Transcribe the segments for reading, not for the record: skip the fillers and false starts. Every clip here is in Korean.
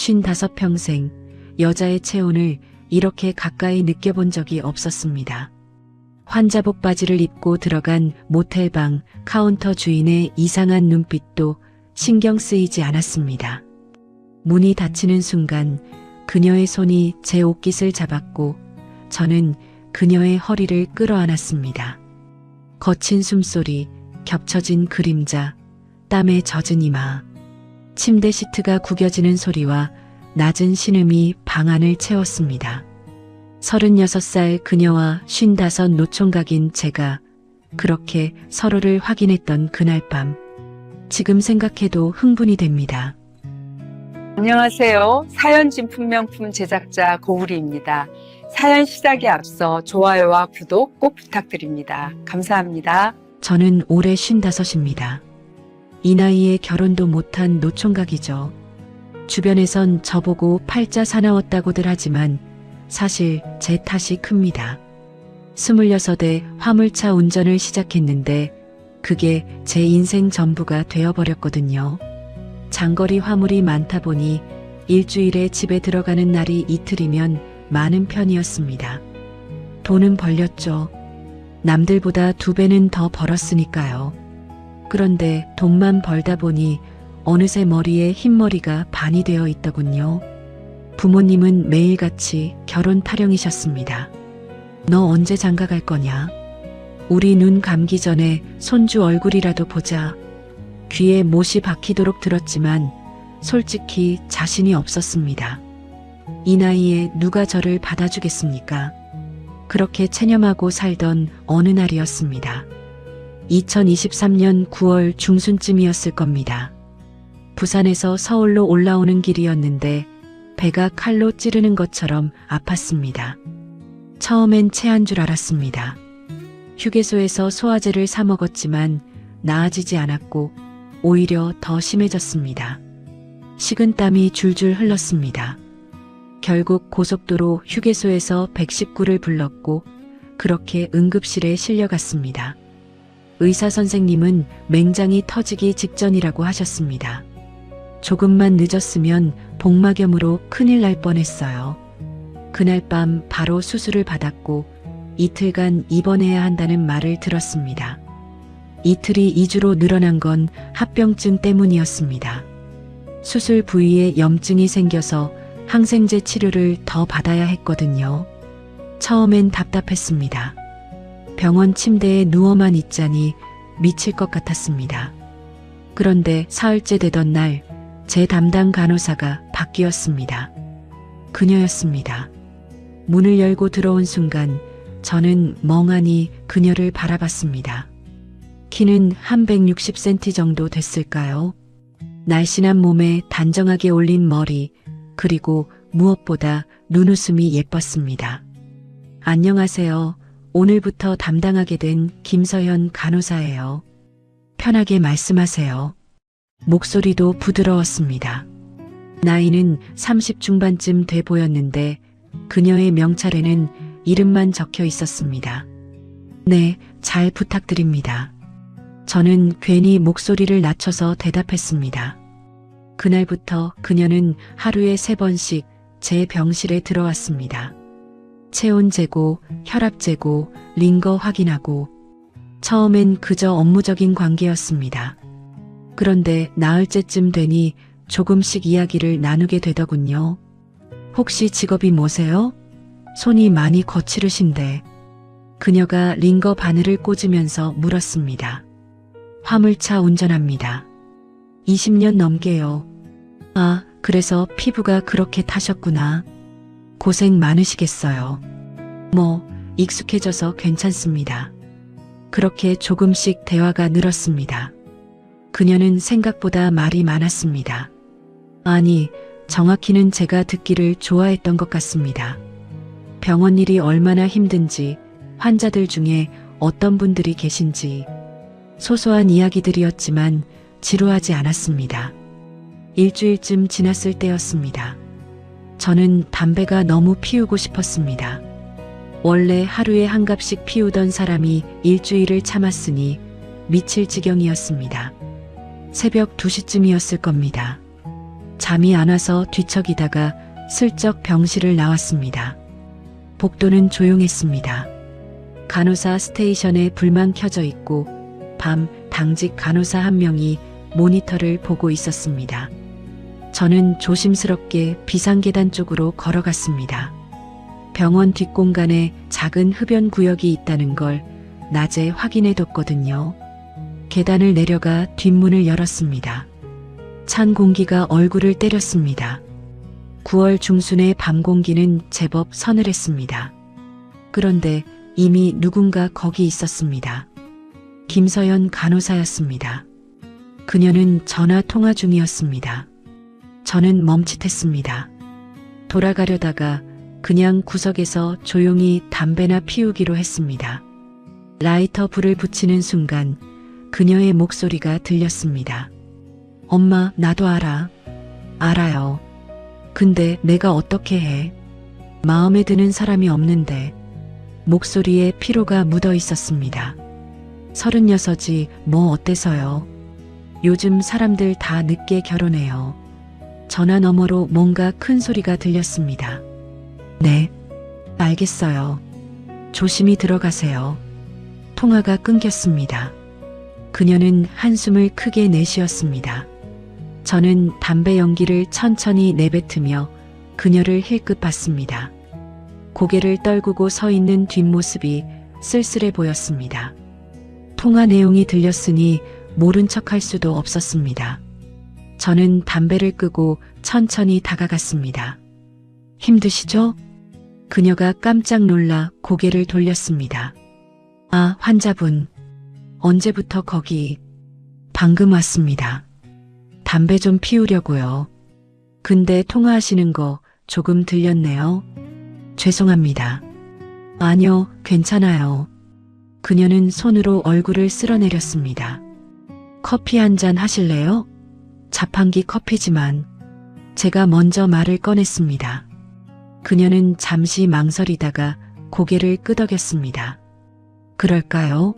55평생 여자의 체온을 이렇게 가까이 느껴본 적이 없었습니다. 환자복 바지를 입고 들어간 모텔방 카운터 주인의 이상한 눈빛도 신경 쓰이지 않았습니다. 문이 닫히는 순간 그녀의 손이 제 옷깃을 잡았고 저는 그녀의 허리를 끌어안았습니다. 거친 숨소리, 겹쳐진 그림자, 땀에 젖은 이마, 침대 시트가 구겨지는 소리와 낮은 신음이 방 안을 채웠습니다. 36살 그녀와 55 노총각인 제가 그렇게 서로를 확인했던 그날 밤, 지금 생각해도 흥분이 됩니다. 안녕하세요. 사연 진품명품 제작자 고우리입니다. 사연 시작에 앞서 좋아요와 구독 꼭 부탁드립니다. 감사합니다. 저는 올해 55입니다. 이 나이에 결혼도 못한 노총각이죠. 주변에선 저보고 팔자 사나웠다고들 하지만 사실 제 탓이 큽니다. 26에 화물차 운전을 시작했는데 그게 제 인생 전부가 되어버렸거든요. 장거리 화물이 많다 보니 일주일에 집에 들어가는 날이 이틀이면 많은 편이었습니다. 돈은 벌렸죠. 남들보다 2배는 더 벌었으니까요. 그런데 돈만 벌다 보니 어느새 머리에 흰머리가 반이 되어 있더군요. 부모님은 매일같이 결혼 타령이셨습니다. 너 언제 장가 갈 거냐? 우리 눈 감기 전에 손주 얼굴이라도 보자. 귀에 못이 박히도록 들었지만 솔직히 자신이 없었습니다. 이 나이에 누가 저를 받아주겠습니까? 그렇게 체념하고 살던 어느 날이었습니다. 2023년 9월 중순쯤이었을 겁니다. 부산에서 서울로 올라오는 길이었는데 배가 칼로 찌르는 것처럼 아팠습니다. 처음엔 체한 줄 알았습니다. 휴게소에서 소화제를 사 먹었지만 나아지지 않았고 오히려 더 심해졌습니다. 식은땀이 줄줄 흘렀습니다. 결국 고속도로 휴게소에서 119를 불렀고 그렇게 응급실에 실려갔습니다. 의사 선생님은 맹장이 터지기 직전이라고 하셨습니다. 조금만 늦었으면 복막염으로 큰일 날 뻔했어요. 그날 밤 바로 수술을 받았고 이틀간 입원해야 한다는 말을 들었습니다. 이틀이 2주로 늘어난 건 합병증 때문이었습니다. 수술 부위에 염증이 생겨서 항생제 치료를 더 받아야 했거든요. 처음엔 답답했습니다. 병원 침대에 누워만 있자니 미칠 것 같았습니다. 그런데 사흘째 되던 날 제 담당 간호사가 바뀌었습니다. 그녀였습니다. 문을 열고 들어온 순간 저는 멍하니 그녀를 바라봤습니다. 키는 한 160cm 정도 됐을까요? 날씬한 몸에 단정하게 올린 머리, 그리고 무엇보다 눈웃음이 예뻤습니다. 안녕하세요. 오늘부터 담당하게 된 김서현 간호사예요. 편하게 말씀하세요. 목소리도 부드러웠습니다. 나이는 30 중반쯤 돼 보였는데 그녀의 명찰에는 이름만 적혀 있었습니다. 네, 잘 부탁드립니다. 저는 괜히 목소리를 낮춰서 대답했습니다. 그날부터 그녀는 하루에 3번씩 제 병실에 들어왔습니다. 체온 재고, 혈압 재고, 링거 확인하고. 처음엔 그저 업무적인 관계였습니다. 그런데 나흘째쯤 되니 조금씩 이야기를 나누게 되더군요. 혹시 직업이 뭐세요? 손이 많이 거칠으신데. 그녀가 링거 바늘을 꽂으면서 물었습니다. 화물차 운전합니다. 20년 넘게요. 아, 그래서 피부가 그렇게 타셨구나. 고생 많으시겠어요. 뭐, 익숙해져서 괜찮습니다. 그렇게 조금씩 대화가 늘었습니다. 그녀는 생각보다 말이 많았습니다. 아니, 정확히는 제가 듣기를 좋아했던 것 같습니다. 병원 일이 얼마나 힘든지, 환자들 중에 어떤 분들이 계신지, 소소한 이야기들이었지만 지루하지 않았습니다. 일주일쯤 지났을 때였습니다. 저는 담배가 너무 피우고 싶었습니다. 원래 하루에 한 갑씩 피우던 사람이 일주일을 참았으니 미칠 지경이었습니다. 새벽 2시쯤이었을 겁니다. 잠이 안 와서 뒤척이다가 슬쩍 병실을 나왔습니다. 복도는 조용했습니다. 간호사 스테이션에 불만 켜져 있고 밤 당직 간호사 한 명이 모니터를 보고 있었습니다. 저는 조심스럽게 비상계단 쪽으로 걸어갔습니다. 병원 뒷공간에 작은 흡연 구역이 있다는 걸 낮에 확인해뒀거든요. 계단을 내려가 뒷문을 열었습니다. 찬 공기가 얼굴을 때렸습니다. 9월 중순의 밤 공기는 제법 서늘했습니다. 그런데 이미 누군가 거기 있었습니다. 김서연 간호사였습니다. 그녀는 전화 통화 중이었습니다. 저는 멈칫했습니다. 돌아가려다가 그냥 구석에서 조용히 담배나 피우기로 했습니다. 라이터 불을 붙이는 순간 그녀의 목소리가 들렸습니다. 엄마, 나도 알아. 알아요. 근데 내가 어떻게 해? 마음에 드는 사람이 없는데. 목소리에 피로가 묻어 있었습니다. 36이 뭐 어때서요? 요즘 사람들 다 늦게 결혼해요. 전화 너머로 뭔가 큰 소리가 들렸습니다. 네, 알겠어요. 조심히 들어가세요. 통화가 끊겼습니다. 그녀는 한숨을 크게 내쉬었습니다. 저는 담배 연기를 천천히 내뱉으며 그녀를 힐끗 봤습니다. 고개를 떨구고 서 있는 뒷모습이 쓸쓸해 보였습니다. 통화 내용이 들렸으니 모른 척할 수도 없었습니다. 저는 담배를 끄고 천천히 다가갔습니다. 힘드시죠? 그녀가 깜짝 놀라 고개를 돌렸습니다. 아, 환자분. 언제부터 거기? 방금 왔습니다. 담배 좀 피우려고요. 근데 통화하시는 거 조금 들렸네요. 죄송합니다. 아니요, 괜찮아요. 그녀는 손으로 얼굴을 쓸어내렸습니다. 커피 한 잔 하실래요? 자판기 커피지만 제가 먼저 말을 꺼냈습니다. 그녀는 잠시 망설이다가 고개를 끄덕였습니다. 그럴까요?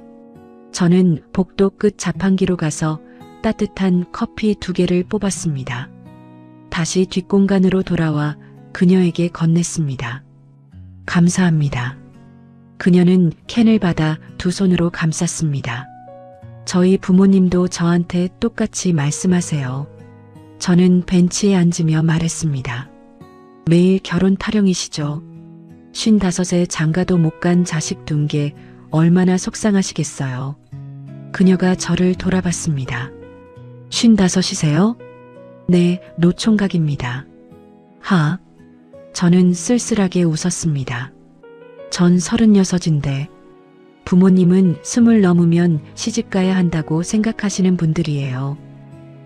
저는 복도 끝 자판기로 가서 따뜻한 커피 2개를 뽑았습니다. 다시 뒷공간으로 돌아와 그녀에게 건넸습니다. 감사합니다. 그녀는 캔을 받아 2 손으로 감쌌습니다. 저희 부모님도 저한테 똑같이 말씀하세요. 저는 벤치에 앉으며 말했습니다. 매일 결혼 타령이시죠. 55에 장가도 못 간 자식 둔 게 얼마나 속상하시겠어요. 그녀가 저를 돌아봤습니다. 55이세요? 네, 노총각입니다. 하. 저는 쓸쓸하게 웃었습니다. 전 36인데 부모님은 20 넘으면 시집가야 한다고 생각하시는 분들이에요.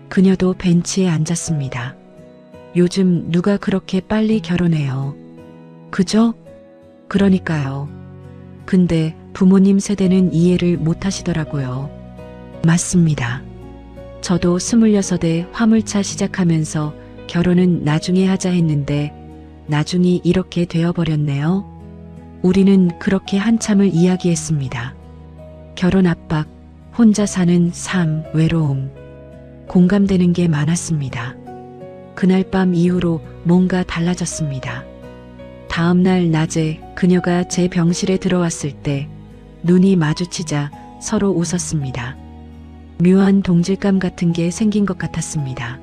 그녀도 벤치에 앉았습니다. 요즘 누가 그렇게 빨리 결혼해요. 그죠? 그러니까요. 근데 부모님 세대는 이해를 못 하시더라고요. 맞습니다. 저도 26에 화물차 시작하면서 결혼은 나중에 하자 했는데 나중이 이렇게 되어버렸네요. 우리는 그렇게 한참을 이야기했습니다. 결혼 압박, 혼자 사는 삶, 외로움, 공감되는 게 많았습니다. 그날 밤 이후로 뭔가 달라졌습니다. 다음 날 낮에 그녀가 제 병실에 들어왔을 때 눈이 마주치자 서로 웃었습니다. 묘한 동질감 같은 게 생긴 것 같았습니다.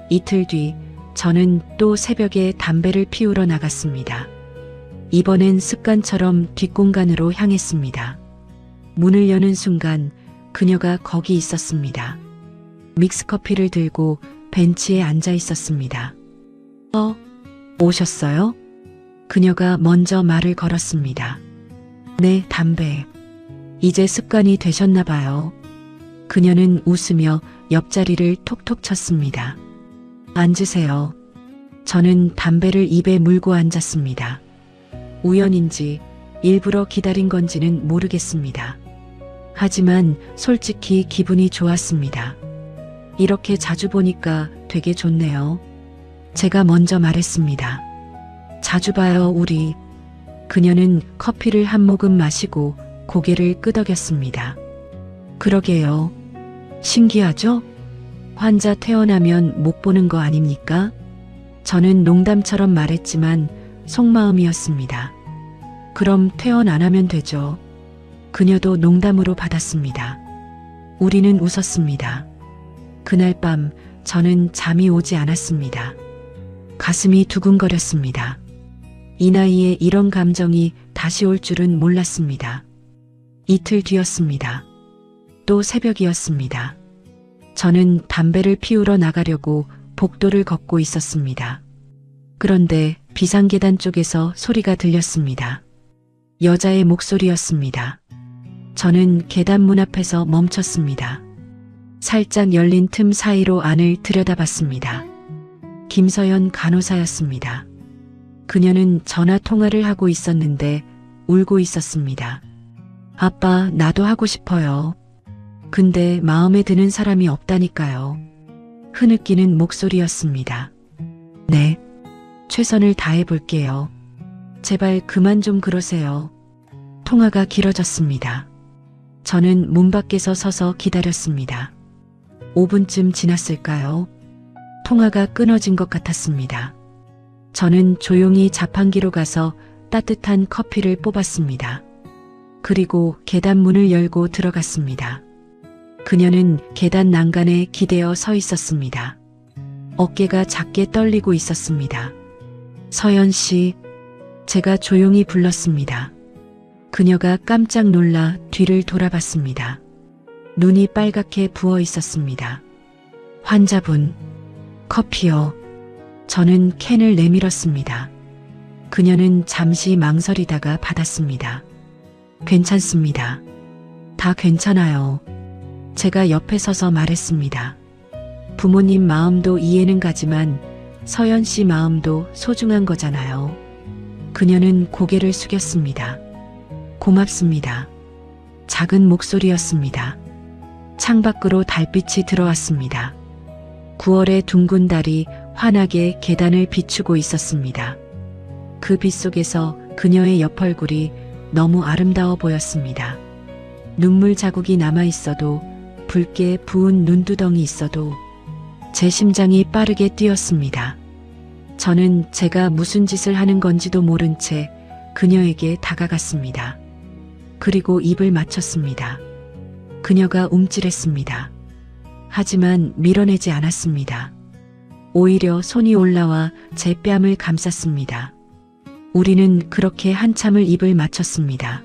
이틀 뒤 저는 또 새벽에 담배를 피우러 나갔습니다. 이번엔 습관처럼 뒷공간으로 향했습니다. 문을 여는 순간 그녀가 거기 있었습니다. 믹스커피를 들고 벤치에 앉아 있었습니다. 오셨어요? 그녀가 먼저 말을 걸었습니다. 네, 담배. 이제 습관이 되셨나 봐요. 그녀는 웃으며 옆자리를 톡톡 쳤습니다. 앉으세요. 저는 담배를 입에 물고 앉았습니다. 우연인지 일부러 기다린 건지는 모르겠습니다. 하지만 솔직히 기분이 좋았습니다. 이렇게 자주 보니까 되게 좋네요. 제가 먼저 말했습니다. 자주 봐요, 우리. 그녀는 커피를 한 모금 마시고 고개를 끄덕였습니다. 그러게요. 신기하죠? 환자 퇴원하면 못 보는 거 아닙니까? 저는 농담처럼 말했지만 속마음이었습니다. 그럼 퇴원 안 하면 되죠. 그녀도 농담으로 받았습니다. 우리는 웃었습니다. 그날 밤 저는 잠이 오지 않았습니다. 가슴이 두근거렸습니다. 이 나이에 이런 감정이 다시 올 줄은 몰랐습니다. 이틀 뒤였습니다. 또 새벽이었습니다. 저는 담배를 피우러 나가려고 복도를 걷고 있었습니다. 그런데 비상계단 쪽에서 소리가 들렸습니다. 여자의 목소리였습니다. 저는 계단 문 앞에서 멈췄습니다. 살짝 열린 틈 사이로 안을 들여다봤습니다. 김서연 간호사였습니다. 그녀는 전화 통화를 하고 있었는데 울고 있었습니다. 아빠, 나도 하고 싶어요. 근데 마음에 드는 사람이 없다니까요. 흐느끼는 목소리였습니다. 네, 최선을 다해 볼게요. 제발 그만 좀 그러세요. 통화가 길어졌습니다. 저는 문 밖에서 서서 기다렸습니다. 5분쯤 지났을까요? 통화가 끊어진 것 같았습니다. 저는 조용히 자판기로 가서 따뜻한 커피를 뽑았습니다. 그리고 계단 문을 열고 들어갔습니다. 그녀는 계단 난간에 기대어 서 있었습니다. 어깨가 작게 떨리고 있었습니다. 서연 씨, 제가 조용히 불렀습니다. 그녀가 깜짝 놀라 뒤를 돌아봤습니다. 눈이 빨갛게 부어 있었습니다. 환자분, 커피요. 저는 캔을 내밀었습니다. 그녀는 잠시 망설이다가 받았습니다. 괜찮습니다. 다 괜찮아요. 제가 옆에 서서 말했습니다. 부모님 마음도 이해는 가지만 서연 씨 마음도 소중한 거잖아요. 그녀는 고개를 숙였습니다. 고맙습니다. 작은 목소리였습니다. 창밖으로 달빛이 들어왔습니다. 9월의 둥근 달이 환하게 계단을 비추고 있었습니다. 그 빛 속에서 그녀의 옆얼굴이 너무 아름다워 보였습니다. 눈물 자국이 남아 있어도, 붉게 부은 눈두덩이 있어도 제 심장이 빠르게 뛰었습니다. 저는 제가 무슨 짓을 하는 건지도 모른 채 그녀에게 다가갔습니다. 그리고 입을 맞췄습니다. 그녀가 움찔했습니다. 하지만 밀어내지 않았습니다. 오히려 손이 올라와 제 뺨을 감쌌습니다. 우리는 그렇게 한참을 입을 맞췄습니다.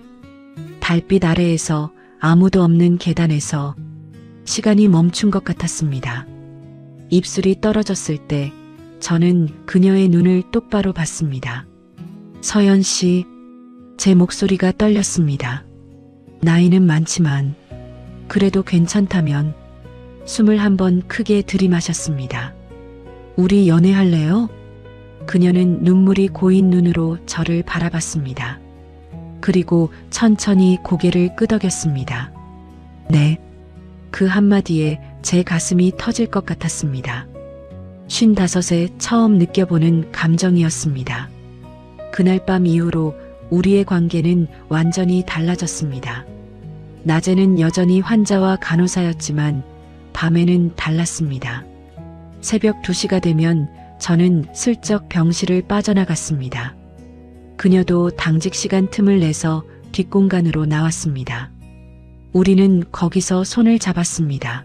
달빛 아래에서, 아무도 없는 계단에서 시간이 멈춘 것 같았습니다. 입술이 떨어졌을 때 저는 그녀의 눈을 똑바로 봤습니다. 서연 씨, 제 목소리가 떨렸습니다. 나이는 많지만 그래도 괜찮다면. 숨을 한번 크게 들이마셨습니다. 우리 연애할래요? 그녀는 눈물이 고인 눈으로 저를 바라봤습니다. 그리고 천천히 고개를 끄덕였습니다. 네. 그 한마디에 제 가슴이 터질 것 같았습니다. 55에 처음 느껴보는 감정이었습니다. 그날 밤 이후로 우리의 관계는 완전히 달라졌습니다. 낮에는 여전히 환자와 간호사였지만 밤에는 달랐습니다. 새벽 2시가 되면 저는 슬쩍 병실을 빠져나갔습니다. 그녀도 당직 시간 틈을 내서 뒷공간으로 나왔습니다. 우리는 거기서 손을 잡았습니다.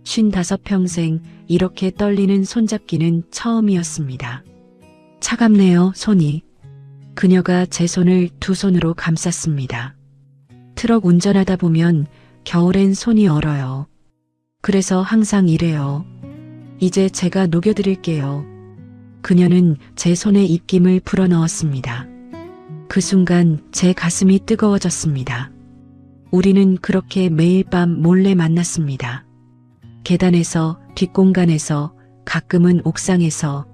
55평생 이렇게 떨리는 손잡기는 처음이었습니다. 차갑네요, 손이. 그녀가 제 손을 두 손으로 감쌌습니다. 트럭 운전하다 보면 겨울엔 손이 얼어요. 그래서 항상 이래요. 이제 제가 녹여드릴게요. 그녀는 제 손에 입김을 불어넣었습니다. 그 순간 제 가슴이 뜨거워졌습니다. 우리는 그렇게 매일 밤 몰래 만났습니다. 계단에서, 뒷공간에서, 가끔은 옥상에서.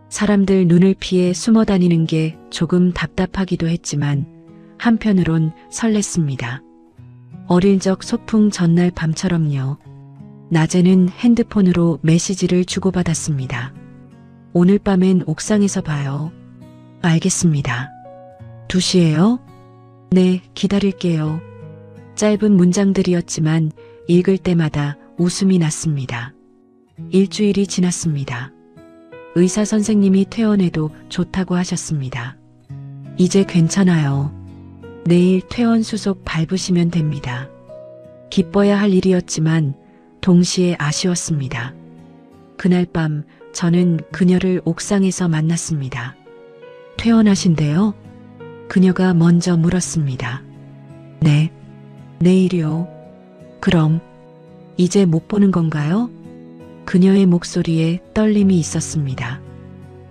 사람들 눈을 피해 숨어 다니는 게 조금 답답하기도 했지만 한편으론 설렜습니다. 어릴 적 소풍 전날 밤처럼요. 낮에는 핸드폰으로 메시지를 주고받았습니다. 오늘 밤엔 옥상에서 봐요. 알겠습니다. 2시에요? 네, 기다릴게요. 짧은 문장들이었지만 읽을 때마다 웃음이 났습니다. 일주일이 지났습니다. 의사 선생님이 퇴원해도 좋다고 하셨습니다. 이제 괜찮아요. 내일 퇴원 수속 밟으시면 됩니다. 기뻐야 할 일이었지만 동시에 아쉬웠습니다. 그날 밤 저는 그녀를 옥상에서 만났습니다. 퇴원하신대요? 그녀가 먼저 물었습니다. 네, 내일이요. 그럼 이제 못 보는 건가요? 그녀의 목소리에 떨림이 있었습니다.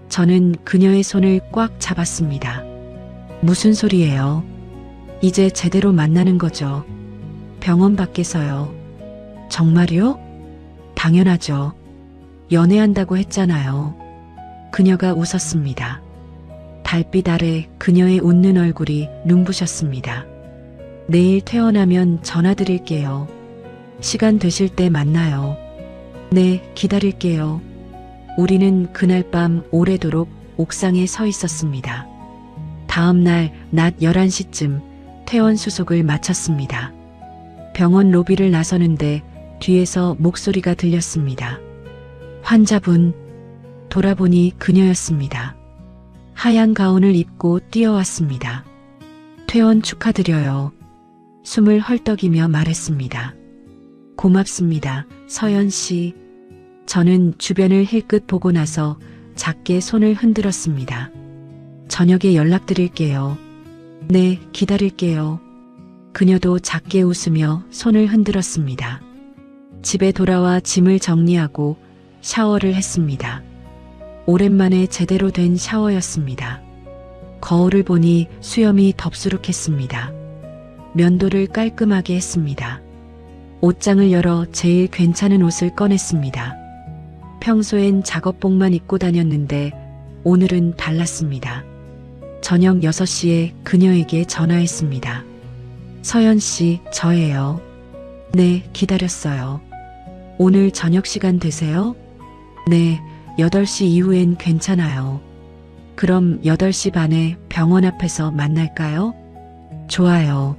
저는 그녀의 손을 꽉 잡았습니다. 무슨 소리예요? 이제 제대로 만나는 거죠. 병원 밖에서요. 정말요? 당연하죠. 연애한다고 했잖아요. 그녀가 웃었습니다. 달빛 아래 그녀의 웃는 얼굴이 눈부셨습니다. 내일 퇴원하면 전화 드릴게요. 시간 되실 때 만나요. 네, 기다릴게요. 우리는 그날 밤 오래도록 옥상에 서 있었습니다. 다음 날 낮 11시쯤 퇴원 수속을 마쳤습니다. 병원 로비를 나서는데 뒤에서 목소리가 들렸습니다. 환자분, 돌아보니 그녀였습니다. 하얀 가운을 입고 뛰어왔습니다. 퇴원 축하드려요. 숨을 헐떡이며 말했습니다. 고맙습니다, 서연 씨. 저는 주변을 힐끗 보고 나서 작게 손을 흔들었습니다. 저녁에 연락드릴게요. 네, 기다릴게요. 그녀도 작게 웃으며 손을 흔들었습니다. 집에 돌아와 짐을 정리하고 샤워를 했습니다. 오랜만에 제대로 된 샤워였습니다. 거울을 보니 수염이 덥수룩했습니다. 면도를 깔끔하게 했습니다. 옷장을 열어 제일 괜찮은 옷을 꺼냈습니다. 평소엔 작업복만 입고 다녔는데 오늘은 달랐습니다. 저녁 6시에 그녀에게 전화했습니다. 서연 씨, 저예요. 네, 기다렸어요. 오늘 저녁 시간 되세요? 네, 8시 이후엔 괜찮아요. 그럼 8시 반에 병원 앞에서 만날까요? 좋아요.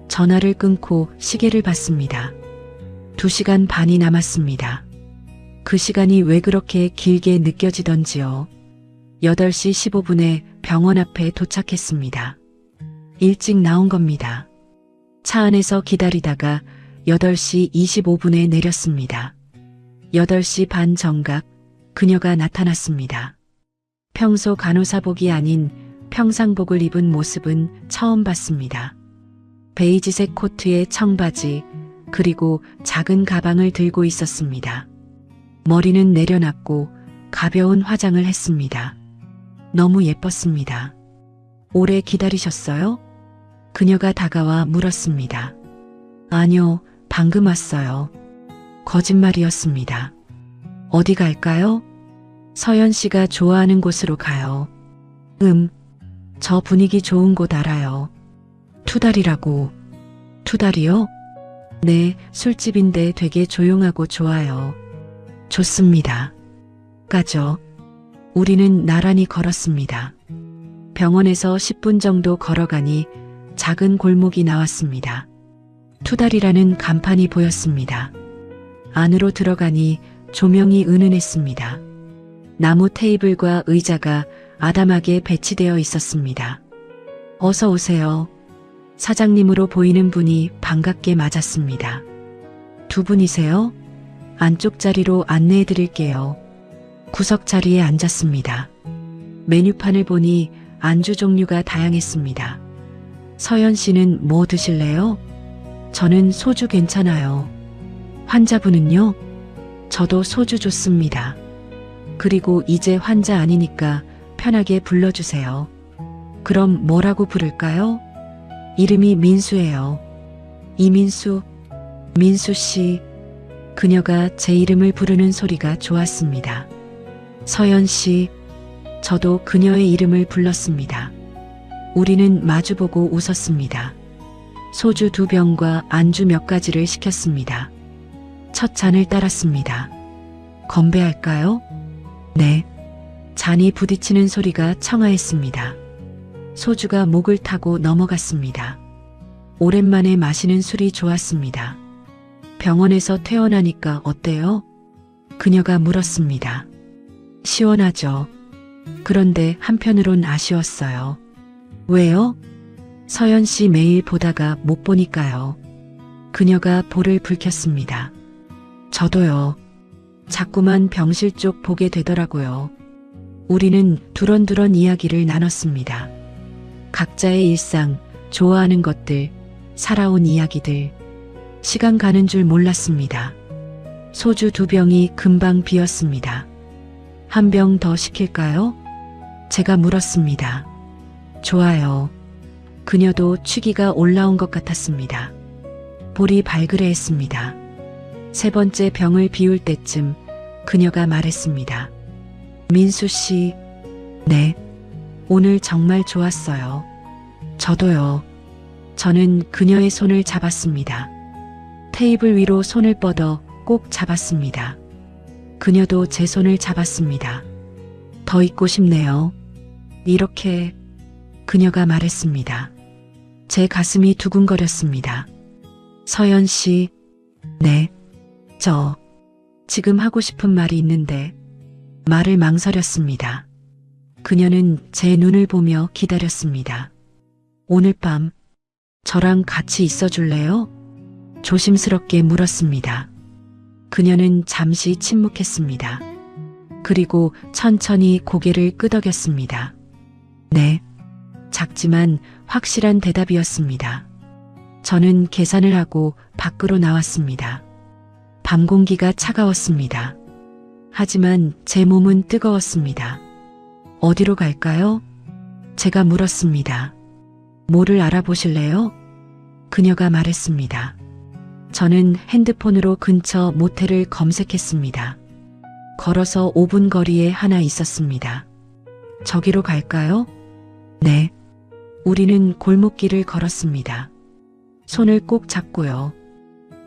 전화를 끊고 시계를 봤습니다. 2시간 반이 남았습니다. 그 시간이 왜 그렇게 길게 느껴지던지요. 8시 15분에 병원 앞에 도착했습니다. 일찍 나온 겁니다. 차 안에서 기다리다가 8시 25분에 내렸습니다. 8시 반 정각 그녀가 나타났습니다. 평소 간호사복이 아닌 평상복을 입은 모습은 처음 봤습니다. 베이지색 코트에 청바지 그리고 작은 가방을 들고 있었습니다. 머리는 내려놨고 가벼운 화장을 했습니다. 너무 예뻤습니다. 오래 기다리셨어요? 그녀가 다가와 물었습니다. 아니요, 방금 왔어요. 거짓말이었습니다. 어디 갈까요? 서연 씨가 좋아하는 곳으로 가요. 저 분위기 좋은 곳 알아요. 투달이라고. 투달이요? 네, 술집인데 되게 조용하고 좋아요. 좋습니다. 가죠. 우리는 나란히 걸었습니다. 병원에서 10분 정도 걸어가니 작은 골목이 나왔습니다. 투달이라는 간판이 보였습니다. 안으로 들어가니 조명이 은은했습니다. 나무 테이블과 의자가 아담하게 배치되어 있었습니다. 어서 오세요. 사장님으로 보이는 분이 반갑게 맞았습니다. 두 분이세요? 안쪽 자리로 안내해 드릴게요. 구석 자리에 앉았습니다. 메뉴판을 보니 안주 종류가 다양했습니다. 서연 씨는 뭐 드실래요? 저는 소주 괜찮아요. 환자분은요? 저도 소주 좋습니다. 그리고 이제 환자 아니니까 편하게 불러주세요. 그럼 뭐라고 부를까요? 이름이 민수예요. 이민수, 민수 씨. 그녀가 제 이름을 부르는 소리가 좋았습니다. 서연 씨, 저도 그녀의 이름을 불렀습니다. 우리는 마주보고 웃었습니다. 소주 2병과 안주 몇 가지를 시켰습니다. 첫 잔을 따랐습니다. 건배할까요? 네. 잔이 부딪히는 소리가 청아했습니다. 소주가 목을 타고 넘어갔습니다. 오랜만에 마시는 술이 좋았습니다. 병원에서 퇴원하니까 어때요? 그녀가 물었습니다. 시원하죠. 그런데 한편으론 아쉬웠어요. 왜요? 서연 씨 매일 보다가 못 보니까요. 그녀가 볼을 붉혔습니다. 저도요. 자꾸만 병실 쪽 보게 되더라고요. 우리는 두런두런 이야기를 나눴습니다. 각자의 일상, 좋아하는 것들, 살아온 이야기들. 시간 가는 줄 몰랐습니다. 소주 2병이 금방 비었습니다. 한 병 더 시킬까요? 제가 물었습니다. 좋아요. 그녀도 취기가 올라온 것 같았습니다. 볼이 발그레했습니다. 3번째 병을 비울 때쯤 그녀가 말했습니다. 민수 씨, 네. 오늘 정말 좋았어요. 저도요. 저는 그녀의 손을 잡았습니다. 테이블 위로 손을 뻗어 꼭 잡았습니다. 그녀도 제 손을 잡았습니다. 더 있고 싶네요. 이렇게 그녀가 말했습니다. 제 가슴이 두근거렸습니다. 서연 씨, 네. 저 지금 하고 싶은 말이 있는데 말을 망설였습니다. 그녀는 제 눈을 보며 기다렸습니다. 오늘 밤 저랑 같이 있어 줄래요? 조심스럽게 물었습니다. 그녀는 잠시 침묵했습니다. 그리고 천천히 고개를 끄덕였습니다. 네. 작지만 확실한 대답이었습니다. 저는 계산을 하고 밖으로 나왔습니다. 밤 공기가 차가웠습니다. 하지만 제 몸은 뜨거웠습니다. 어디로 갈까요? 제가 물었습니다. 뭐를 알아보실래요? 그녀가 말했습니다. 저는 핸드폰으로 근처 모텔을 검색했습니다. 걸어서 5분 거리에 하나 있었습니다. 저기로 갈까요? 네. 우리는 골목길을 걸었습니다. 손을 꼭 잡고요.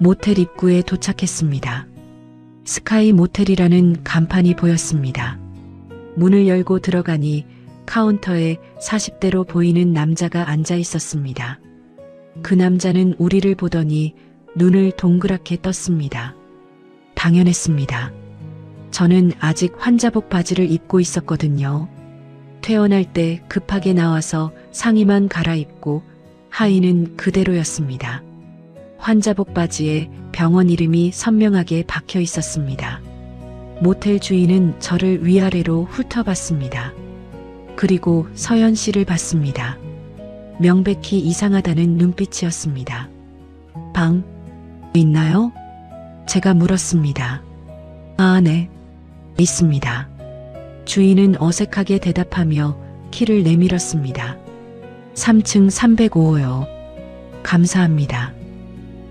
모텔 입구에 도착했습니다. 스카이 모텔이라는 간판이 보였습니다. 문을 열고 들어가니 카운터에 40대로 보이는 남자가 앉아 있었습니다. 그 남자는 우리를 보더니 눈을 동그랗게 떴습니다. 당연했습니다. 저는 아직 환자복 바지를 입고 있었거든요. 퇴원할 때 급하게 나와서 상의만 갈아입고 하의는 그대로였습니다. 환자복 바지에 병원 이름이 선명하게 박혀 있었습니다. 모텔 주인은 저를 위아래로 훑어봤습니다. 그리고 서연 씨를 봤습니다. 명백히 이상하다는 눈빛이었습니다. 방 있나요? 제가 물었습니다. 아, 네. 있습니다. 주인은 어색하게 대답하며 키를 내밀었습니다. 3층 305호요. 감사합니다.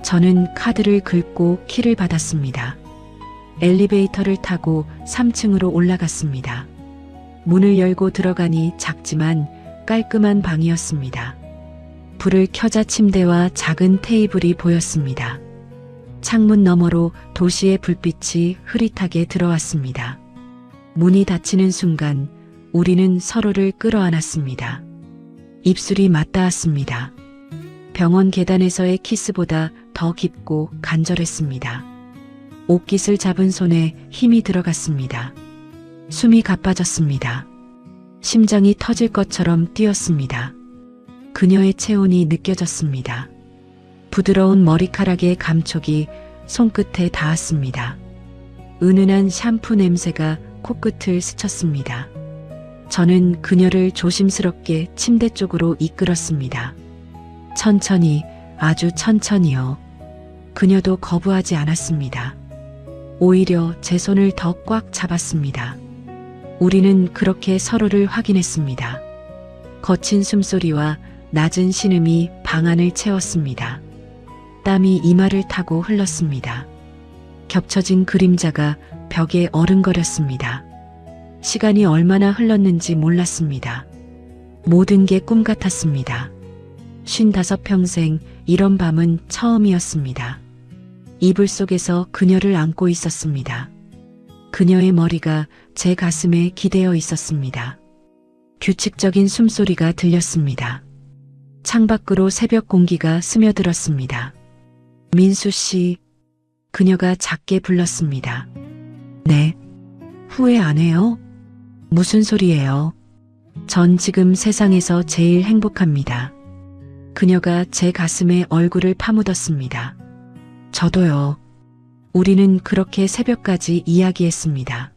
저는 카드를 긁고 키를 받았습니다. 엘리베이터를 타고 3층으로 올라갔습니다. 문을 열고 들어가니 작지만 깔끔한 방이었습니다. 불을 켜자 침대와 작은 테이블이 보였습니다. 창문 너머로 도시의 불빛이 흐릿하게 들어왔습니다. 문이 닫히는 순간 우리는 서로를 끌어안았습니다. 입술이 맞닿았습니다. 병원 계단에서의 키스보다 더 깊고 간절했습니다. 옷깃을 잡은 손에 힘이 들어갔습니다. 숨이 가빠졌습니다. 심장이 터질 것처럼 뛰었습니다. 그녀의 체온이 느껴졌습니다. 부드러운 머리카락의 감촉이 손끝에 닿았습니다. 은은한 샴푸 냄새가 코끝을 스쳤습니다. 저는 그녀를 조심스럽게 침대 쪽으로 이끌었습니다. 천천히, 아주 천천히요. 그녀도 거부하지 않았습니다. 오히려 제 손을 더 꽉 잡았습니다. 우리는 그렇게 서로를 확인했습니다. 거친 숨소리와 낮은 신음이 방 안을 채웠습니다. 땀이 이마를 타고 흘렀습니다. 겹쳐진 그림자가 벽에 어른거렸습니다. 시간이 얼마나 흘렀는지 몰랐습니다. 모든 게 꿈 같았습니다. 55평생 이런 밤은 처음이었습니다. 이불 속에서 그녀를 안고 있었습니다. 그녀의 머리가 제 가슴에 기대어 있었습니다. 규칙적인 숨소리가 들렸습니다. 창밖으로 새벽 공기가 스며들었습니다. 민수 씨, 그녀가 작게 불렀습니다. 네. 후회 안 해요? 무슨 소리예요? 전 지금 세상에서 제일 행복합니다. 그녀가 제 가슴에 얼굴을 파묻었습니다. 저도요. 우리는 그렇게 새벽까지 이야기했습니다.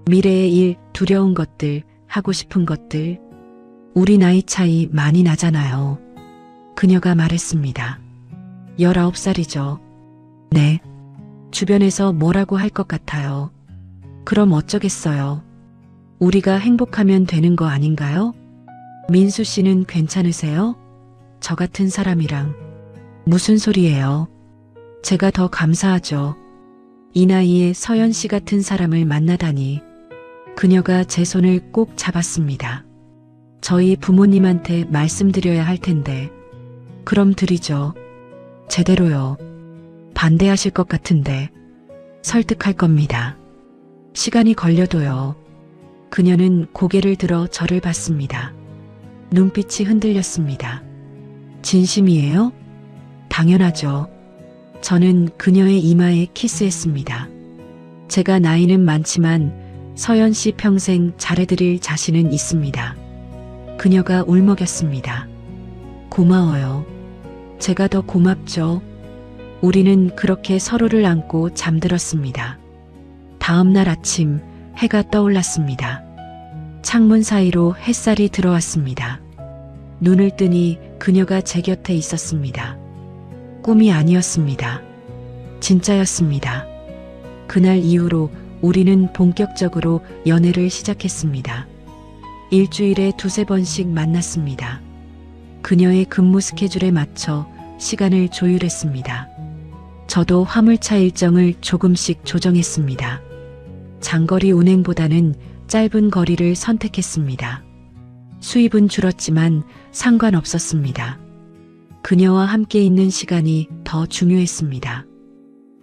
미래의 일, 두려운 것들, 하고 싶은 것들. 우리 나이 차이 많이 나잖아요. 그녀가 말했습니다. 19살이죠. 네. 주변에서 뭐라고 할 것 같아요. 그럼 어쩌겠어요. 우리가 행복하면 되는 거 아닌가요? 민수 씨는 괜찮으세요? 저 같은 사람이랑. 무슨 소리예요? 제가 더 감사하죠. 이 나이에 서연 씨 같은 사람을 만나다니. 그녀가 제 손을 꼭 잡았습니다. 저희 부모님한테 말씀드려야 할 텐데. 그럼 드리죠. 제대로요. 반대하실 것 같은데. 설득할 겁니다. 시간이 걸려도요. 그녀는 고개를 들어 저를 봤습니다. 눈빛이 흔들렸습니다. 진심이에요? 당연하죠. 저는 그녀의 이마에 키스했습니다. 제가 나이는 많지만 서연 씨 평생 잘해드릴 자신은 있습니다. 그녀가 울먹였습니다. 고마워요. 제가 더 고맙죠. 우리는 그렇게 서로를 안고 잠들었습니다. 다음 날 아침 해가 떠올랐습니다. 창문 사이로 햇살이 들어왔습니다. 눈을 뜨니 그녀가 제 곁에 있었습니다. 꿈이 아니었습니다. 진짜였습니다. 그날 이후로 우리는 본격적으로 연애를 시작했습니다. 일주일에 2~3번씩 만났습니다. 그녀의 근무 스케줄에 맞춰 시간을 조율했습니다. 저도 화물차 일정을 조금씩 조정했습니다. 장거리 운행보다는 짧은 거리를 선택했습니다. 수입은 줄었지만 상관없었습니다. 그녀와 함께 있는 시간이 더 중요했습니다.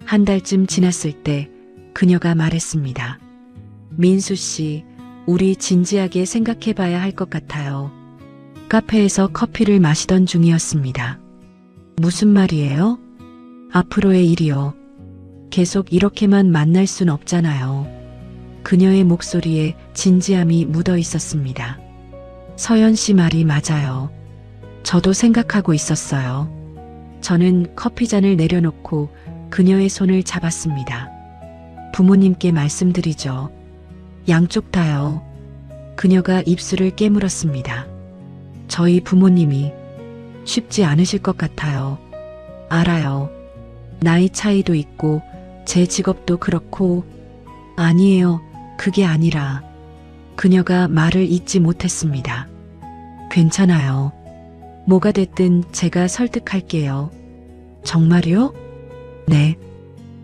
한 달쯤 지났을 때 그녀가 말했습니다. 민수 씨, 우리 진지하게 생각해 봐야 할 것 같아요. 카페에서 커피를 마시던 중이었습니다. 무슨 말이에요? 앞으로의 일이요. 계속 이렇게만 만날 순 없잖아요. 그녀의 목소리에 진지함이 묻어 있었습니다. 서연 씨 말이 맞아요. 저도 생각하고 있었어요. 저는 커피잔을 내려놓고 그녀의 손을 잡았습니다. 부모님께 말씀드리죠. 양쪽 다요. 그녀가 입술을 깨물었습니다. 저희 부모님이 쉽지 않으실 것 같아요. 알아요. 나이 차이도 있고 제 직업도 그렇고. 아니에요. 그게 아니라. 그녀가 말을 잇지 못했습니다. 괜찮아요. 뭐가 됐든 제가 설득할게요. 정말요? 네.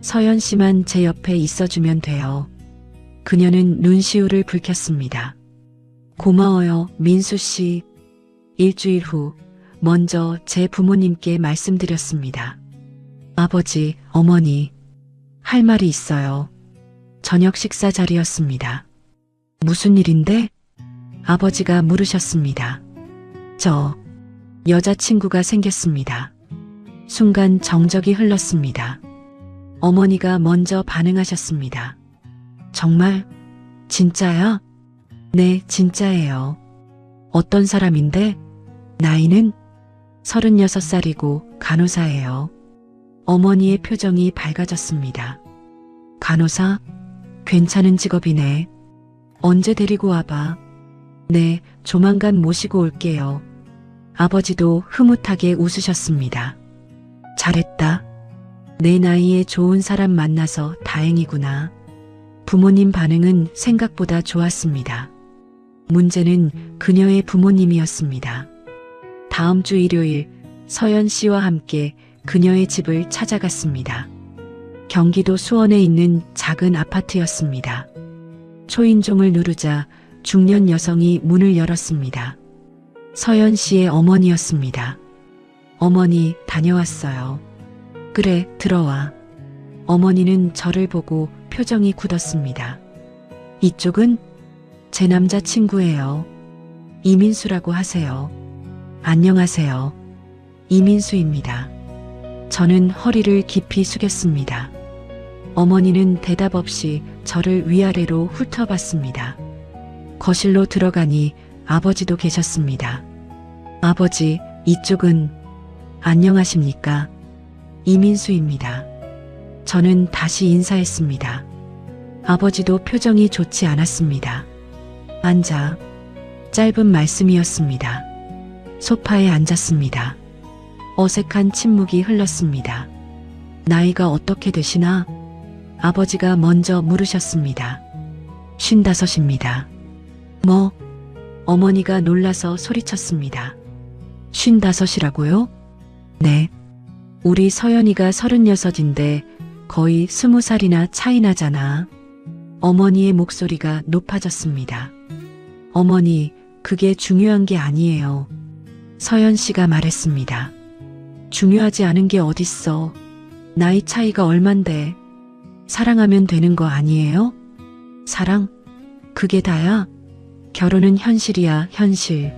서연 씨만 제 옆에 있어주면 돼요. 그녀는 눈시울을 붉혔습니다. 고마워요, 민수 씨. 일주일 후 먼저 제 부모님께 말씀드렸습니다. 아버지, 어머니, 할 말이 있어요. 저녁 식사 자리였습니다. 무슨 일인데? 아버지가 물으셨습니다. 저 여자친구가 생겼습니다. 순간 정적이 흘렀습니다. 어머니가 먼저 반응하셨습니다. 정말? 진짜야? 네, 진짜예요. 어떤 사람인데? 나이는? 36살이고 간호사예요. 어머니의 표정이 밝아졌습니다. 간호사? 괜찮은 직업이네. 언제 데리고 와봐. 네, 조만간 모시고 올게요. 아버지도 흐뭇하게 웃으셨습니다. 잘했다. 내 나이에 좋은 사람 만나서 다행이구나. 부모님 반응은 생각보다 좋았습니다. 문제는 그녀의 부모님이었습니다. 다음 주 일요일 서연 씨와 함께 그녀의 집을 찾아갔습니다. 경기도 수원에 있는 작은 아파트였습니다. 초인종을 누르자 중년 여성이 문을 열었습니다. 서연 씨의 어머니였습니다. 어머니, 다녀왔어요. 그래, 들어와. 어머니는 저를 보고 표정이 굳었습니다. 이쪽은 제 남자친구예요. 이민수라고 하세요. 안녕하세요. 이민수입니다. 저는 허리를 깊이 숙였습니다. 어머니는 대답 없이 저를 위아래로 훑어봤습니다. 거실로 들어가니 아버지도 계셨습니다. 아버지, 이쪽은 안녕하십니까? 이민수입니다. 저는 다시 인사했습니다. 아버지도 표정이 좋지 않았습니다. 앉아. 짧은 말씀이었습니다. 소파에 앉았습니다. 어색한 침묵이 흘렀습니다. 나이가 어떻게 되시나? 아버지가 먼저 물으셨습니다. 55입니다. 뭐? 어머니가 놀라서 소리쳤습니다. 55이라고요? 네. 우리 서연이가 36인데 거의 20살이나 차이 나잖아. 어머니의 목소리가 높아졌습니다. 어머니, 그게 중요한 게 아니에요. 서연 씨가 말했습니다. 중요하지 않은 게 어딨어. 나이 차이가 얼만데. 사랑하면 되는 거 아니에요? 사랑? 그게 다야? 결혼은 현실이야, 현실.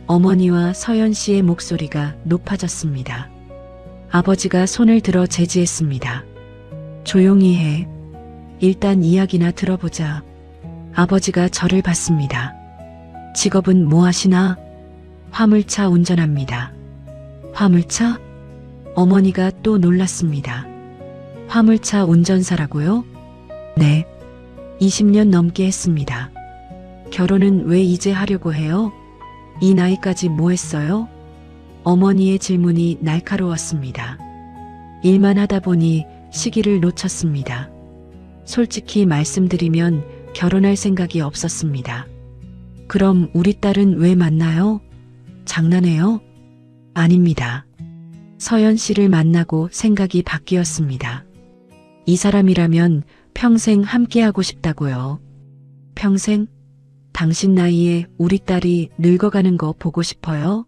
어머니와 서연 씨의 목소리가 높아졌습니다. 아버지가 손을 들어 제지했습니다. 조용히 해. 일단 이야기나 들어보자. 아버지가 저를 봤습니다. 직업은 뭐 하시나? 화물차 운전합니다. 화물차? 어머니가 또 놀랐습니다. 화물차 운전사라고요? 네. 20년 넘게 했습니다. 결혼은 왜 이제 하려고 해요? 이 나이까지 뭐 했어요? 어머니의 질문이 날카로웠습니다. 일만 하다 보니 시기를 놓쳤습니다. 솔직히 말씀드리면 결혼할 생각이 없었습니다. 그럼 우리 딸은 왜 만나요? 장난해요? 아닙니다. 서연 씨를 만나고 생각이 바뀌었습니다. 이 사람이라면 평생 함께하고 싶다고요. 평생? 당신 나이에 우리 딸이 늙어가는 거 보고 싶어요?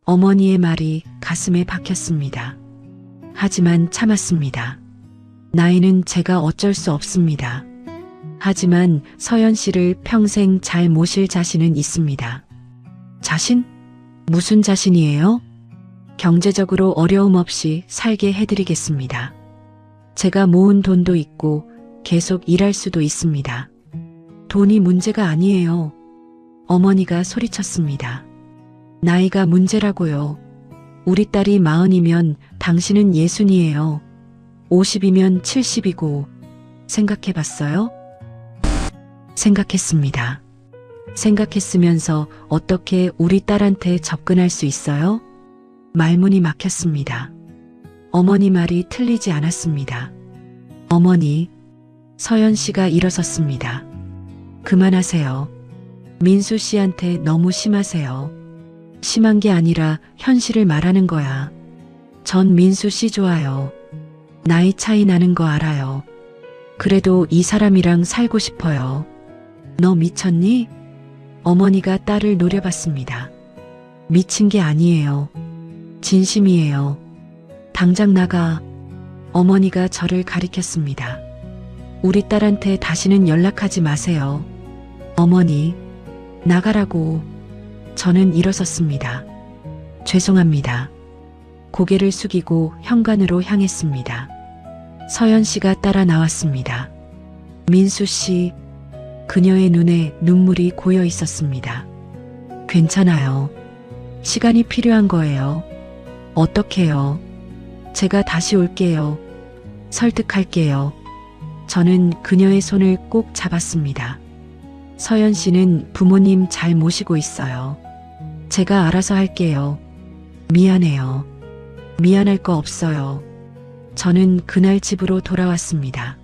어머니의 말이 가슴에 박혔습니다. 하지만 참았습니다. 나이는 제가 어쩔 수 없습니다. 하지만 서연 씨를 평생 잘 모실 자신은 있습니다. 자신? 무슨 자신이에요? 경제적으로 어려움 없이 살게 해드리겠습니다. 제가 모은 돈도 있고 계속 일할 수도 있습니다. 돈이 문제가 아니에요. 어머니가 소리쳤습니다. 나이가 문제라고요. 우리 딸이 40이면 당신은 60이에요. 50이면 70이고 생각해봤어요? 생각했습니다. 생각했으면서 어떻게 우리 딸한테 접근할 수 있어요? 말문이 막혔습니다. 어머니 말이 틀리지 않았습니다. 어머니, 서연 씨가 일어섰습니다. 그만하세요. 민수 씨한테 너무 심하세요. 심한 게 아니라 현실을 말하는 거야. 전 민수 씨 좋아요. 나이 차이 나는 거 알아요. 그래도 이 사람이랑 살고 싶어요. 너 미쳤니? 어머니가 딸을 노려봤습니다. 미친 게 아니에요. 진심이에요. 당장 나가. 어머니가 저를 가리켰습니다. 우리 딸한테 다시는 연락하지 마세요. 어머니, 나가라고. 저는 일어섰습니다. 죄송합니다. 고개를 숙이고 현관으로 향했습니다. 서연 씨가 따라 나왔습니다. 민수 씨, 그녀의 눈에 눈물이 고여 있었습니다. 괜찮아요. 시간이 필요한 거예요. 어떡해요? 제가 다시 올게요. 설득할게요. 저는 그녀의 손을 꼭 잡았습니다. 서연 씨는 부모님 잘 모시고 있어요. 제가 알아서 할게요. 미안해요. 미안할 거 없어요. 저는 그날 집으로 돌아왔습니다.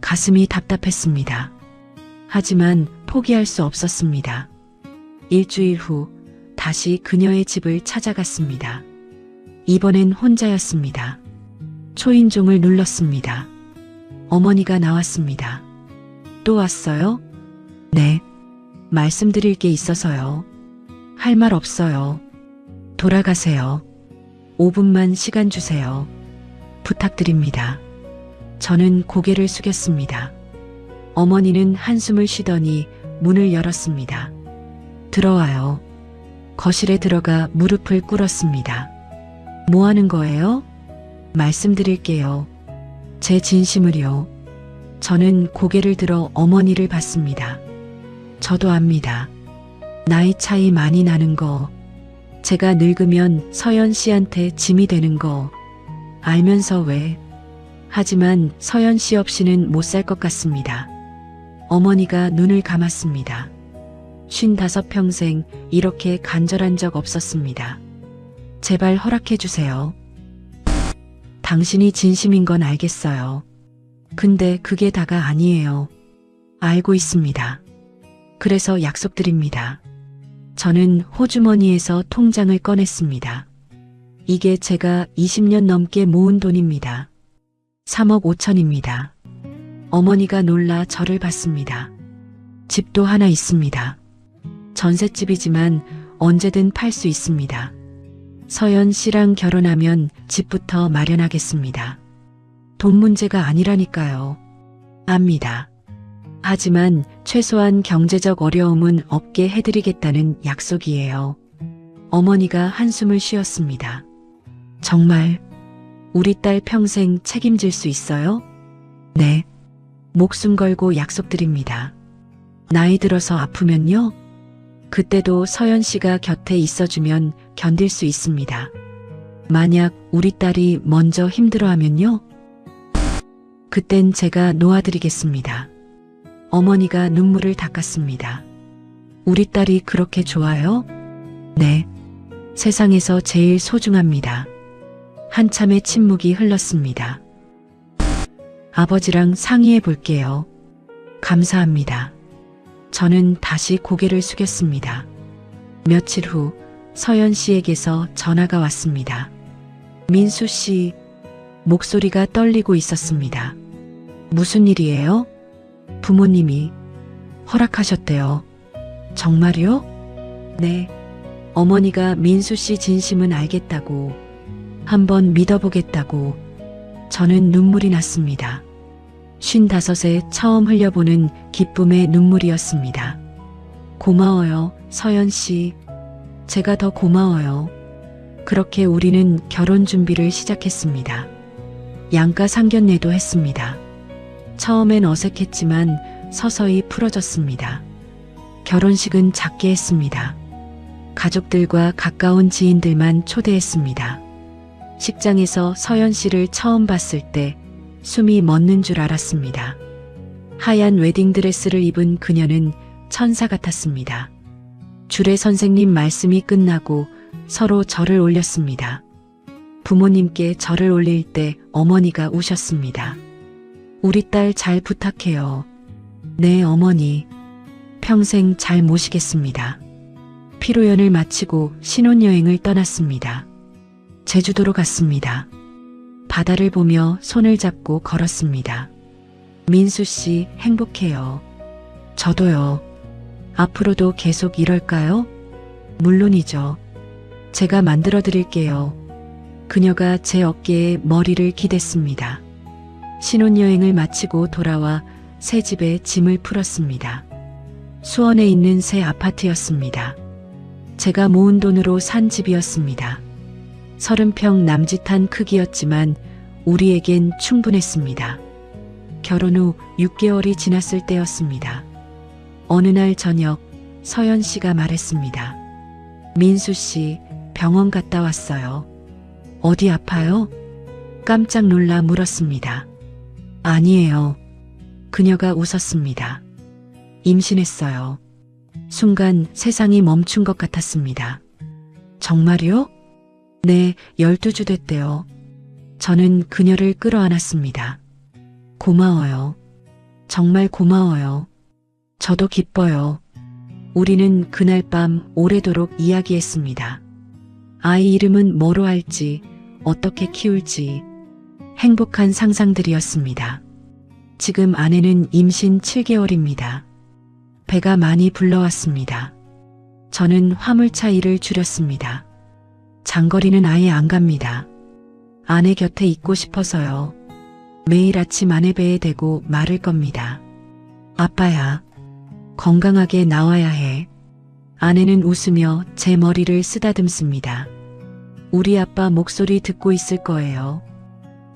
가슴이 답답했습니다. 하지만 포기할 수 없었습니다. 일주일 후 다시 그녀의 집을 찾아갔습니다. 이번엔 혼자였습니다. 초인종을 눌렀습니다. 어머니가 나왔습니다. 또 왔어요? 네. 말씀드릴 게 있어서요. 할 말 없어요. 돌아가세요. 5분만 시간 주세요. 부탁드립니다. 저는 고개를 숙였습니다. 어머니는 한숨을 쉬더니 문을 열었습니다. 들어와요. 거실에 들어가 무릎을 꿇었습니다. 뭐 하는 거예요? 말씀드릴게요. 제 진심을요. 저는 고개를 들어 어머니를 봤습니다. 저도 압니다. 나이 차이 많이 나는 거, 제가 늙으면 서연 씨한테 짐이 되는 거 알면서 왜? 하지만 서연 씨 없이는 못 살 것 같습니다. 어머니가 눈을 감았습니다. 55평생 이렇게 간절한 적 없었습니다. 제발 허락해 주세요. 당신이 진심인 건 알겠어요. 근데 그게 다가 아니에요. 알고 있습니다. 그래서 약속드립니다. 저는 호주머니에서 통장을 꺼냈습니다. 이게 제가 20년 넘게 모은 돈입니다. 3억 5천입니다. 어머니가 놀라 저를 봤습니다. 집도 하나 있습니다. 전셋집이지만 언제든 팔 수 있습니다. 서연 씨랑 결혼하면 집부터 마련하겠습니다. 돈 문제가 아니라니까요. 압니다. 하지만 최소한 경제적 어려움은 없게 해드리겠다는 약속이에요. 어머니가 한숨을 쉬었습니다. 정말 우리 딸 평생 책임질 수 있어요? 네. 목숨 걸고 약속드립니다. 나이 들어서 아프면요? 그때도 서연 씨가 곁에 있어주면 견딜 수 있습니다. 만약 우리 딸이 먼저 힘들어하면요? 그땐 제가 놓아드리겠습니다. 어머니가 눈물을 닦았습니다. 우리 딸이 그렇게 좋아요? 네. 세상에서 제일 소중합니다. 한참의 침묵이 흘렀습니다. 아버지랑 상의해 볼게요. 감사합니다. 저는 다시 고개를 숙였습니다. 며칠 후 서연 씨에게서 전화가 왔습니다. 민수 씨, 목소리가 떨리고 있었습니다. 무슨 일이에요? 부모님이 허락하셨대요. 정말요? 네. 어머니가 민수 씨 진심은 알겠다고, 한번 믿어보겠다고. 저는 눈물이 났습니다. 55에 처음 흘려보는 기쁨의 눈물이었습니다. 고마워요, 서연 씨. 제가 더 고마워요. 그렇게 우리는 결혼 준비를 시작했습니다. 양가 상견례도 했습니다. 처음엔 어색했지만 서서히 풀어졌습니다. 결혼식은 작게 했습니다. 가족들과 가까운 지인들만 초대했습니다. 식장에서 서연 씨를 처음 봤을 때 숨이 멎는 줄 알았습니다. 하얀 웨딩드레스를 입은 그녀는 천사 같았습니다. 주례 선생님 말씀이 끝나고 서로 절을 올렸습니다. 부모님께 절을 올릴 때 어머니가 우셨습니다. 우리 딸 잘 부탁해요. 네, 어머니. 평생 잘 모시겠습니다. 피로연을 마치고 신혼여행을 떠났습니다. 제주도로 갔습니다. 바다를 보며 손을 잡고 걸었습니다. 민수 씨, 행복해요. 저도요. 앞으로도 계속 이럴까요? 물론이죠. 제가 만들어 드릴게요. 그녀가 제 어깨에 머리를 기댔습니다. 신혼여행을 마치고 돌아와 새 집에 짐을 풀었습니다. 수원에 있는 새 아파트였습니다. 제가 모은 돈으로 산 집이었습니다. 30평 남짓한 크기였지만 우리에겐 충분했습니다. 결혼 후 6개월이 지났을 때였습니다. 어느 날 저녁 서연 씨가 말했습니다. 민수 씨, 병원 갔다 왔어요. 어디 아파요? 깜짝 놀라 물었습니다. 아니에요. 그녀가 웃었습니다. 임신했어요. 순간 세상이 멈춘 것 같았습니다. 정말요? 네, 12주 됐대요. 저는 그녀를 끌어안았습니다. 고마워요. 정말 고마워요. 저도 기뻐요. 우리는 그날 밤 오래도록 이야기했습니다. 아이 이름은 뭐로 할지, 어떻게 키울지, 행복한 상상들이었습니다. 지금 아내는 임신 7개월입니다. 배가 많이 불러왔습니다. 저는 화물차 일을 줄였습니다. 장거리는 아예 안 갑니다. 아내 곁에 있고 싶어서요. 매일 아침 아내 배에 대고 말을 겁니다. 아빠야, 건강하게 나와야 해. 아내는 웃으며 제 머리를 쓰다듬습니다. 우리 아빠 목소리 듣고 있을 거예요.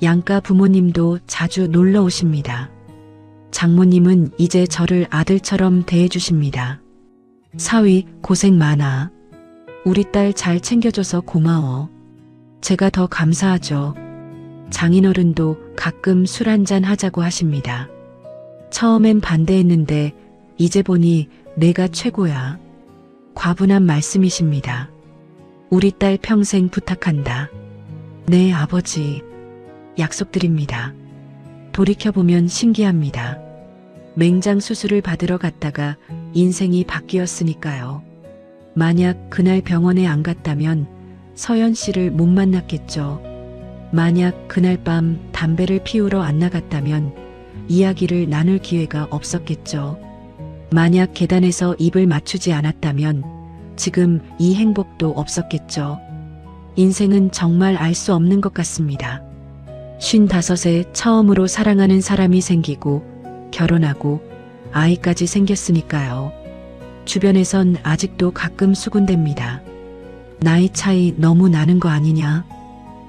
양가 부모님도 자주 놀러 오십니다. 장모님은 이제 저를 아들처럼 대해주십니다. 사위, 고생 많아. 우리 딸 잘 챙겨줘서 고마워. 제가 더 감사하죠. 장인어른도 가끔 술 한잔 하자고 하십니다. 처음엔 반대했는데 이제 보니 내가 최고야. 과분한 말씀이십니다. 우리 딸 평생 부탁한다. 네, 아버지. 약속드립니다. 돌이켜보면 신기합니다. 맹장 수술을 받으러 갔다가 인생이 바뀌었으니까요. 만약 그날 병원에 안 갔다면 서연 씨를 못 만났겠죠. 만약 그날 밤 담배를 피우러 안 나갔다면 이야기를 나눌 기회가 없었겠죠. 만약 계단에서 입을 맞추지 않았다면 지금 이 행복도 없었겠죠. 인생은 정말 알 수 없는 것 같습니다. 55에 처음으로 사랑하는 사람이 생기고 결혼하고 아이까지 생겼으니까요. 주변에선 아직도 가끔 수군댑니다. 나이 차이 너무 나는 거 아니냐?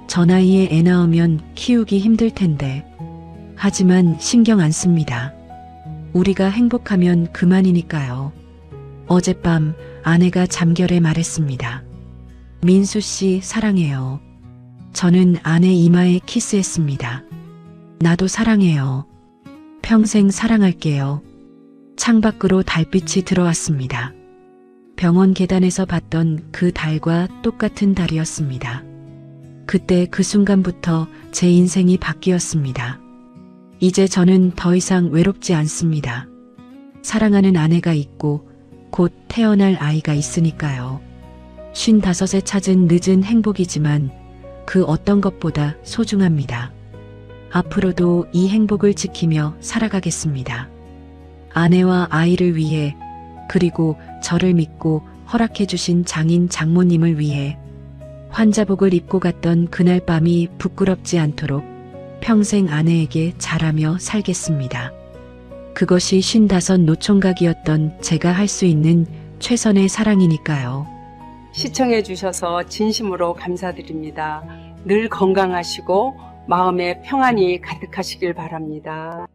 저 나이에 애 낳으면 키우기 힘들 텐데. 하지만 신경 안 씁니다. 우리가 행복하면 그만이니까요. 어젯밤 아내가 잠결에 말했습니다. 민수 씨 사랑해요. 저는 아내 이마에 키스했습니다. 나도 사랑해요. 평생 사랑할게요. 창밖으로 달빛이 들어왔습니다. 병원 계단에서 봤던 그 달과 똑같은 달이었습니다. 그때 그 순간부터 제 인생이 바뀌었습니다. 이제 저는 더 이상 외롭지 않습니다. 사랑하는 아내가 있고 곧 태어날 아이가 있으니까요. 55에 찾은 늦은 행복이지만 그 어떤 것보다 소중합니다. 앞으로도 이 행복을 지키며 살아가겠습니다. 아내와 아이를 위해, 그리고 저를 믿고 허락해 주신 장인 장모님을 위해 환자복을 입고 갔던 그날 밤이 부끄럽지 않도록 평생 아내에게 잘하며 살겠습니다. 그것이 55 노총각이었던 제가 할 수 있는 최선의 사랑이니까요. 시청해 주셔서 진심으로 감사드립니다. 늘 건강하시고 마음에 평안이 가득하시길 바랍니다.